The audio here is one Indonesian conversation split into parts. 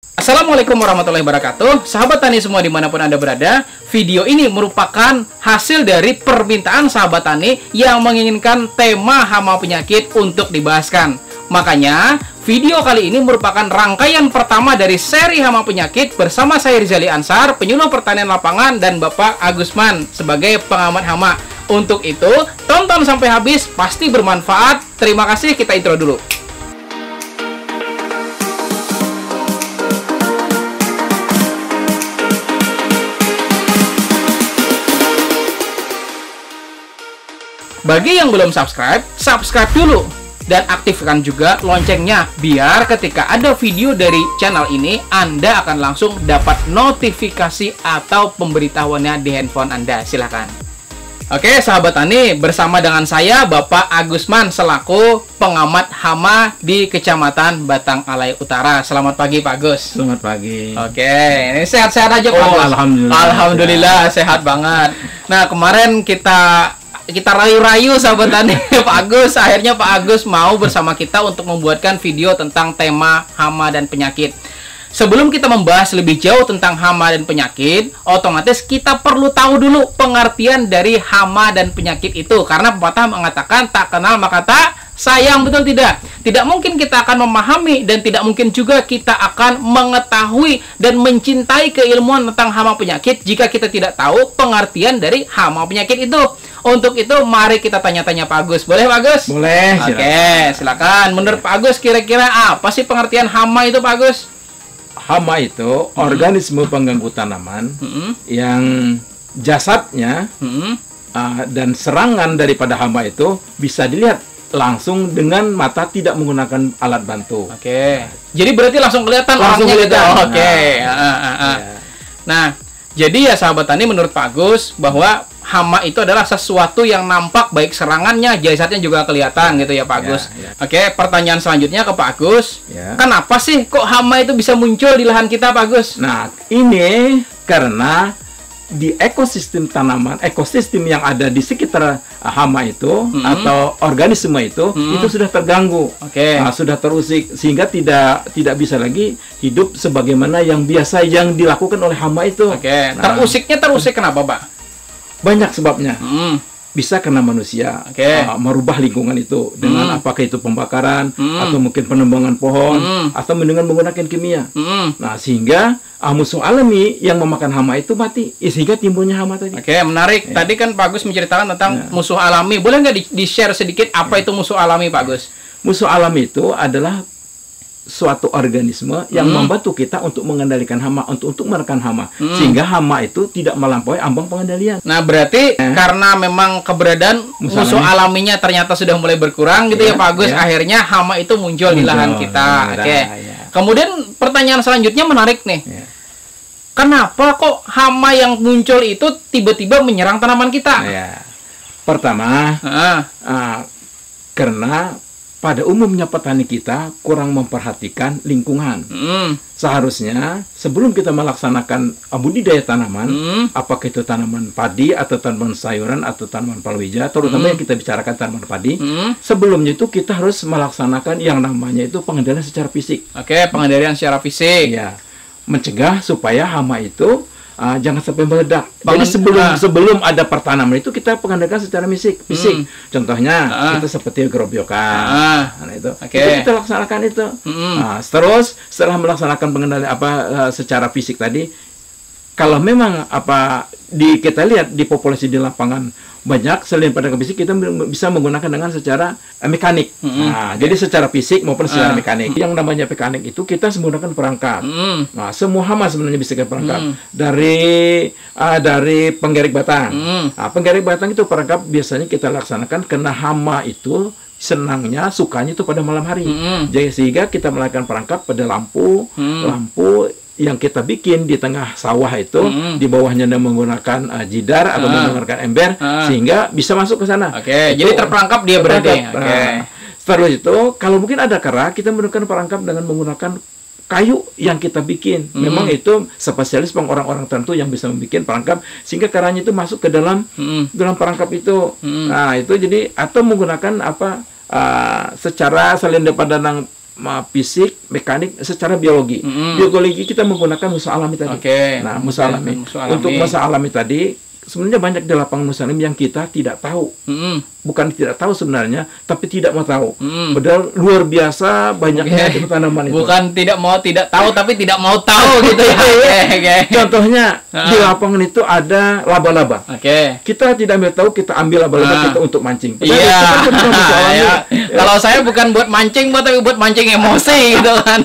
Assalamualaikum warahmatullahi wabarakatuh. Sahabat tani semua dimanapun Anda berada, video ini merupakan hasil dari permintaan sahabat tani yang menginginkan tema hama penyakit untuk dibahaskan. Makanya, video kali ini merupakan rangkaian pertama dari seri hama penyakit bersama saya Rizali Ansar, penyuluh pertanian lapangan, dan Bapak Agusman sebagai pengamat hama. Untuk itu, tonton sampai habis, pasti bermanfaat. Terima kasih, kita intro dulu. Bagi yang belum subscribe, subscribe dulu. Dan aktifkan juga loncengnya, biar ketika ada video dari channel ini, Anda akan langsung dapat notifikasi atau pemberitahuannya di handphone Anda. Silahkan. Oke, sahabat tani, bersama dengan saya, Bapak Agusman, selaku pengamat hama di Kecamatan Batang Alai Utara. Selamat pagi, Pak Agus. Selamat pagi. Oke, ini sehat-sehat aja, Pak Agus? Alhamdulillah. Alhamdulillah, sehat banget. Nah, kemarin kita rayu-rayu sahabat tani Pak Agus. Akhirnya Pak Agus mau bersama kita untuk membuatkan video tentang tema hama dan penyakit. Sebelum kita membahas lebih jauh tentang hama dan penyakit, otomatis kita perlu tahu dulu pengertian dari hama dan penyakit itu. Karena pepatah mengatakan tak kenal maka tak sayang, betul tidak? Tidak mungkin kita akan memahami dan tidak mungkin juga kita akan mengetahui dan mencintai keilmuan tentang hama penyakit jika kita tidak tahu pengertian dari hama penyakit itu. Untuk itu, mari kita tanya-tanya Pak Agus. Boleh, Pak Agus? Boleh. Oke, silakan. Menurut Pak Agus, kira-kira apa sih pengertian hama itu, Pak Agus? Hama itu organisme pengganggu tanaman yang jasadnya dan serangan daripada hama itu bisa dilihat langsung dengan mata tidak menggunakan alat bantu. Oke. Jadi berarti langsung kelihatan Langsung orangnya gitu. kelihatan. Oke. Ya. Nah, jadi ya sahabat tani, menurut Pak Agus bahwa hama itu adalah sesuatu yang nampak, baik serangannya, jasadnya juga kelihatan gitu ya Pak Agus. Oke, pertanyaan selanjutnya ke Pak Agus. Kenapa sih kok hama itu bisa muncul di lahan kita, Pak Agus? Nah, ini karena di ekosistem tanaman, ekosistem yang ada di sekitar hama itu atau organisme itu sudah terganggu. Nah, sudah terusik sehingga tidak bisa lagi hidup sebagaimana yang biasa yang dilakukan oleh hama itu. Nah, terusik kenapa, Pak? Banyak sebabnya. Bisa karena manusia merubah lingkungan itu dengan apakah itu pembakaran atau mungkin penebangan pohon atau dengan menggunakan kimia. Nah, sehingga musuh alami yang memakan hama itu mati, sehingga timbulnya hama tadi. Oke, menarik. Tadi kan Pak Agus menceritakan tentang musuh alami. Boleh nggak di-share sedikit apa itu musuh alami, Pak Agus? Musuh alami itu adalah suatu organisme yang membantu kita untuk mengendalikan hama, untuk menekan hama, sehingga hama itu tidak melampaui ambang pengendalian. Nah, berarti karena memang keberadaan musuh alaminya ternyata sudah mulai berkurang gitu ya Pak Agus, akhirnya hama itu muncul di lahan kita. Kemudian pertanyaan selanjutnya menarik nih. Kenapa kok hama yang muncul itu tiba-tiba menyerang tanaman kita? Pertama, karena pada umumnya petani kita kurang memperhatikan lingkungan. Seharusnya sebelum kita melaksanakan budidaya tanaman, apakah itu tanaman padi atau tanaman sayuran atau tanaman palawija, terutama yang kita bicarakan tanaman padi, sebelumnya itu kita harus melaksanakan yang namanya itu pengendalian secara fisik. Oke, pengendalian secara fisik. Ya, mencegah supaya hama itu jangan sampai meledak. Jadi sebelum ada pertanaman itu kita pengendalikan secara fisik. Contohnya kita seperti gerobyokan. Nah, itu kita laksanakan itu. Nah, terus setelah melaksanakan pengendalian secara fisik tadi, kalau memang kita lihat di populasi di lapangan banyak, selain pada fisik kita bisa menggunakan dengan secara mekanik. Nah, jadi secara fisik maupun secara mekanik. Yang namanya mekanik itu kita menggunakan perangkap. Nah, semua hama sebenarnya bisa kita perangkap dari penggerik batang. Nah, penggerik batang itu perangkap biasanya kita laksanakan karena hama itu sukanya itu pada malam hari. Jadi sehingga kita melakukan perangkap pada lampu yang kita bikin di tengah sawah itu, di bawahnya menggunakan jidar atau menggunakan ember, sehingga bisa masuk ke sana. Jadi terperangkap dia berarti. Setelah itu, kalau mungkin ada kera, kita menggunakan perangkap dengan menggunakan kayu yang kita bikin. Memang itu spesialis orang-orang tertentu yang bisa membuat perangkap sehingga keranya itu masuk ke dalam perangkap itu. Nah, itu jadi atau menggunakan secara selain daripada fisik, mekanik, secara biologi. Biologi kita menggunakan musuh alami tadi. Nah, musuh alami. Untuk musuh alami tadi sebenarnya banyak di lapangan musuh alami yang kita tidak tahu. Bukan tidak tahu sebenarnya, tapi tidak mau tahu. Padahal luar biasa banyaknya tanaman itu. Bukan tidak tahu, tapi tidak mau tahu gitu ya. Contohnya di lapangan itu ada laba-laba. Kita tidak mau tahu, kita ambil laba-laba kita untuk mancing. Iya. Kalau saya bukan buat mancing, tapi buat mancing emosi gitu kan.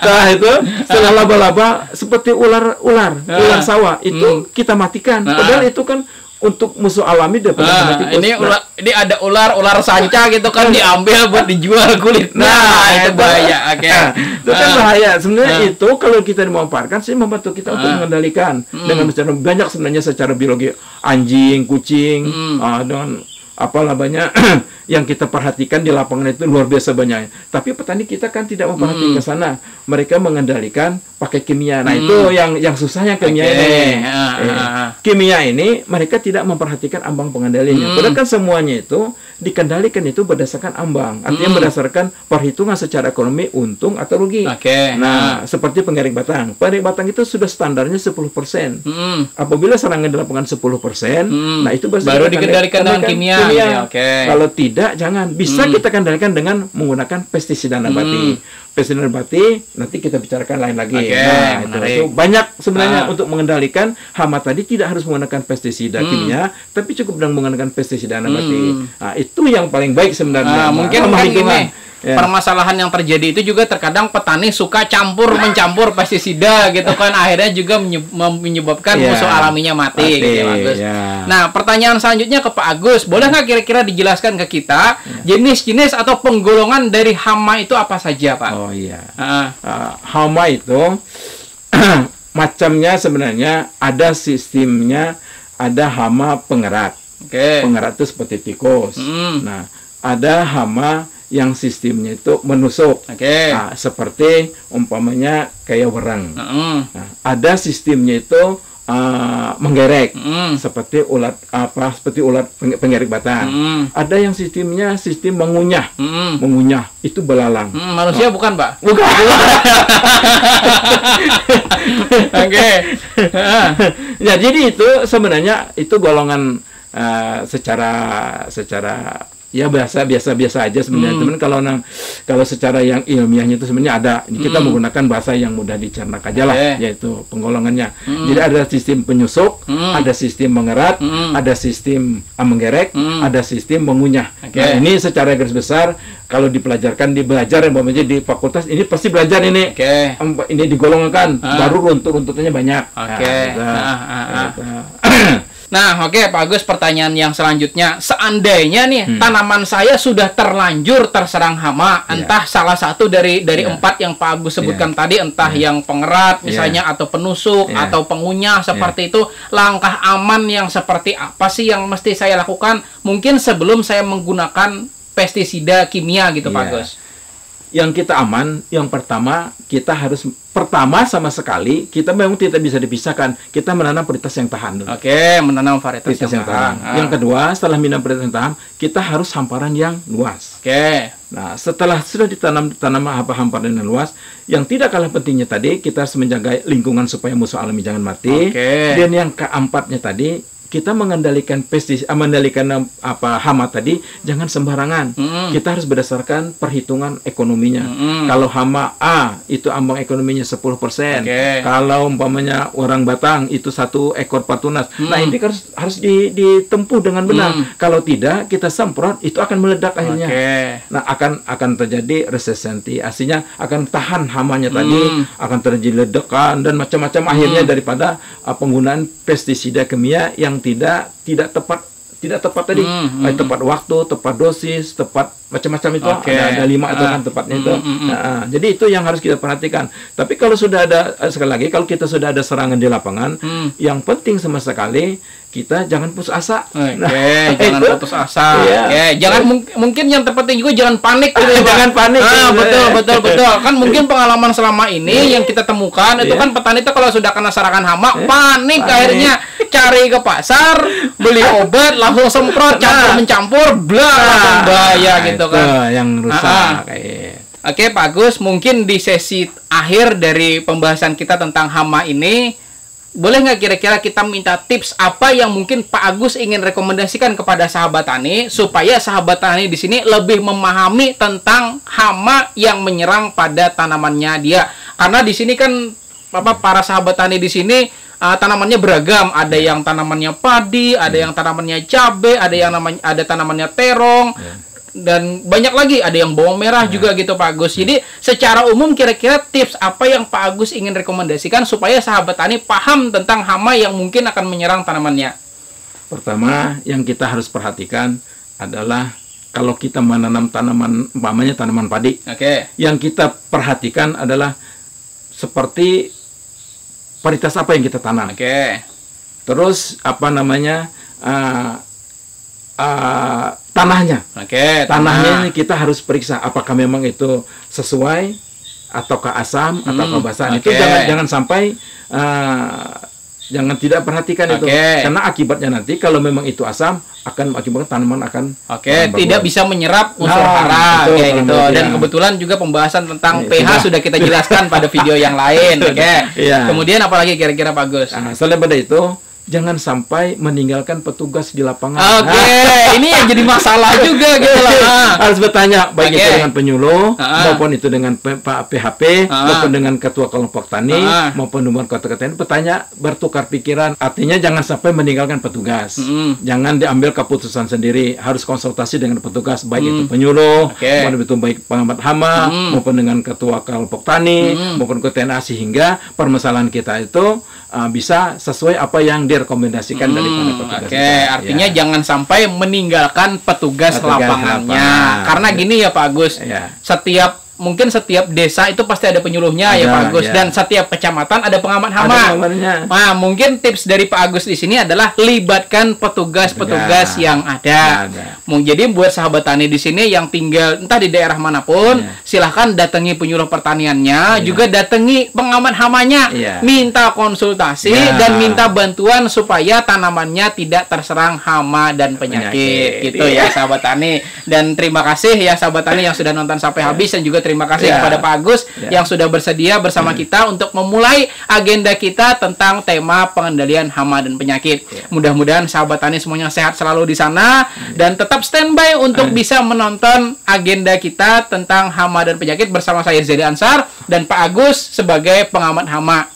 Nah itu setelah laba-laba seperti ular sawah itu kita matikan. Padahal itu kan untuk musuh alami dapat mati. Ini ada ular sanca gitu kan, diambil buat dijual kulit. Itu bahaya. Itu kan bahaya. Sebenarnya itu kalau kita dimanfaatkan sih membantu kita untuk mengendalikan dengan secara banyak sebenarnya secara biologi, anjing, kucing, dengan labanya yang kita perhatikan di lapangan itu luar biasa banyaknya. Tapi petani kita kan tidak memperhatikan ke sana. Mereka mengendalikan pakai kimia. Nah, itu yang susahnya kimia ini. Kimia ini mereka tidak memperhatikan ambang pengendalinya. Padahal kan semuanya itu dikendalikan itu berdasarkan ambang. Artinya berdasarkan perhitungan secara ekonomi untung atau rugi. Nah, seperti pengering batang. Pengering batang itu sudah standarnya 10%. Apabila serangan di lapangan 10%, nah itu baru dikendalikan dengan kimia. Kalau tidak, jangan. Bisa kita kendalikan dengan menggunakan pestisida nabati. Pestisida nabati nanti kita bicarakan lain lagi. Nah, itu banyak sebenarnya untuk mengendalikan hama tadi, tidak harus menggunakan pestisida kimia, tapi cukup dengan menggunakan pestisida nabati. Nah, itu yang paling baik sebenarnya. Mungkin ini permasalahan yang terjadi itu juga terkadang petani suka mencampur pestisida gitu kan, akhirnya juga menyebabkan musuh alaminya mati gitu ya, Agus. Nah, pertanyaan selanjutnya ke Pak Agus, boleh nggak kira-kira dijelaskan ke kita jenis-jenis atau penggolongan dari hama itu apa saja, Pak? Oh iya. Hama itu macamnya sebenarnya ada sistemnya, ada hama pengerat. Pengerat itu seperti tikus. Nah, ada hama yang sistemnya itu menusuk, seperti umpamanya kayak wereng. Nah, ada sistemnya itu menggerek, seperti ulat penggerek batang. Ada yang sistem mengunyah, itu belalang. Manusia bukan, Pak? Bukan. Ya, jadi itu sebenarnya itu golongan secara ya biasa aja sebenarnya. Teman kalau secara yang ilmiahnya itu sebenarnya ada. Kita menggunakan bahasa yang mudah dicerna aja lah, yaitu penggolongannya. Jadi ada sistem penyusup, ada sistem mengerat, ada sistem menggerek, ada sistem mengunyah. Nah, ini secara garis besar kalau dipelajarkan di fakultas ini pasti belajar ini. Ini digolongkan, baru runtut-runtutnya banyak. Nah, Pak Agus, pertanyaan yang selanjutnya, seandainya nih tanaman saya sudah terlanjur terserang hama, entah salah satu dari 4 yang Pak Agus sebutkan tadi, entah yang pengerat misalnya atau penusuk atau pengunyah seperti itu, langkah aman yang seperti apa sih yang mesti saya lakukan mungkin sebelum saya menggunakan pestisida kimia gitu, Pak Agus? Yang kita aman, yang pertama sama sekali kita memang tidak bisa dipisahkan. Kita menanam varietas yang tahan dulu. Menanam varietas yang tahan. Yang kedua, setelah menanam varietas yang tahan, kita harus hamparan yang luas. Nah, setelah sudah ditanam hamparan yang luas, yang tidak kalah pentingnya tadi, kita harus menjaga lingkungan supaya musuh alami jangan mati. Dan yang keempatnya tadi, kita mengendalikan hama tadi jangan sembarangan. Kita harus berdasarkan perhitungan ekonominya. Kalau hama A itu ambang ekonominya 10%. Kalau umpamanya orang batang itu 1 ekor patunas. Nah, ini harus ditempuh dengan benar. Kalau tidak, kita semprot itu akan meledak akhirnya. Nah, akan terjadi resistenti. Artinya akan tahan hamanya tadi, akan terjadi ledakan dan macam-macam akhirnya daripada penggunaan pestisida kimia yang tidak tepat tadi, tepat waktu, tepat dosis, tepat macam-macam itu. Ada 5 itu kan tepatnya itu. Jadi itu yang harus kita perhatikan. Tapi kalau sudah ada, sekali lagi, kalau kita sudah ada serangan di lapangan, yang penting sama sekali kita jangan putus asa. Jangan putus asa. Jangan mungkin yang terpenting juga jangan panik gitu ya, Pak. Jangan panik. Betul. Kan mungkin pengalaman selama ini yang kita temukan itu kan petani itu kalau sudah kena serangan hama panik akhirnya cari ke pasar, beli obat, langsung semprot, campur-mencampur, langsung bahaya gitu kan. Yang rusak. Oke, Pak Agus, mungkin di sesi akhir dari pembahasan kita tentang hama ini, boleh nggak kira-kira kita minta tips apa yang mungkin Pak Agus ingin rekomendasikan kepada sahabat tani supaya sahabat tani di sini lebih memahami tentang hama yang menyerang pada tanamannya dia. Karena di sini kan para sahabat tani di sini tanamannya beragam, ada yang tanamannya padi, ada yang tanamannya cabai, ada tanamannya terong. Dan banyak lagi, ada yang bawang merah juga gitu Pak Agus. Jadi secara umum kira-kira tips apa yang Pak Agus ingin rekomendasikan supaya sahabat tani paham tentang hama yang mungkin akan menyerang tanamannya? Pertama yang kita harus perhatikan adalah kalau kita menanam tanaman, umpamanya tanaman padi, yang kita perhatikan adalah seperti varietas apa yang kita tanam. Terus apa namanya, tanahnya. Tanahnya ini kita harus periksa apakah memang itu sesuai ataukah asam ataukah basah. Itu jangan sampai jangan tidak perhatikan itu, karena akibatnya nanti kalau memang itu asam akan akibatkan tanaman akan tidak bisa menyerap unsur hara kayak gitu. Dan kebetulan juga pembahasan tentang pH sudah kita jelaskan pada video yang lain. Kemudian apalagi kira-kira Pak Agus? Selain pada itu, jangan sampai meninggalkan petugas di lapangan. Ini yang jadi masalah juga gitu lah. Harus bertanya baik itu dengan penyuluh maupun itu dengan PHP maupun dengan ketua kelompok tani maupun dengan ketua tani, bertanya, bertukar pikiran. Artinya jangan sampai meninggalkan petugas. Jangan diambil keputusan sendiri, harus konsultasi dengan petugas baik itu penyuluh maupun itu baik pengamat hama maupun dengan ketua kelompok tani maupun ketua TNA, sehingga permasalahan kita itu bisa sesuai apa yang direkomendasikan dari petugas. Artinya jangan sampai meninggalkan petugas lapangannya. Karena gini ya Pak Agus, mungkin setiap desa itu pasti ada penyuluhnya ya Pak Agus, dan setiap kecamatan ada pengamat hama. Nah, mungkin tips dari Pak Agus di sini adalah libatkan petugas-petugas yang ada. Jadi buat sahabat tani di sini yang tinggal entah di daerah manapun, silahkan datangi penyuluh pertaniannya, juga datangi pengamat hamanya, minta konsultasi dan minta bantuan supaya tanamannya tidak terserang hama dan penyakit. Gitu ya sahabat tani. Dan terima kasih ya sahabat tani yang sudah nonton sampai habis, dan juga terima kasih kepada Pak Agus yang sudah bersedia bersama kita untuk memulai agenda kita tentang tema pengendalian hama dan penyakit. Mudah-mudahan sahabat tani semuanya sehat selalu di sana dan tetap standby untuk bisa menonton agenda kita tentang hama dan penyakit bersama saya Zedi Ansar dan Pak Agus sebagai pengamat hama.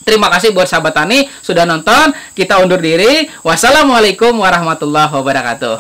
Terima kasih buat sahabat tani sudah nonton. Kita undur diri. Wassalamualaikum warahmatullahi wabarakatuh.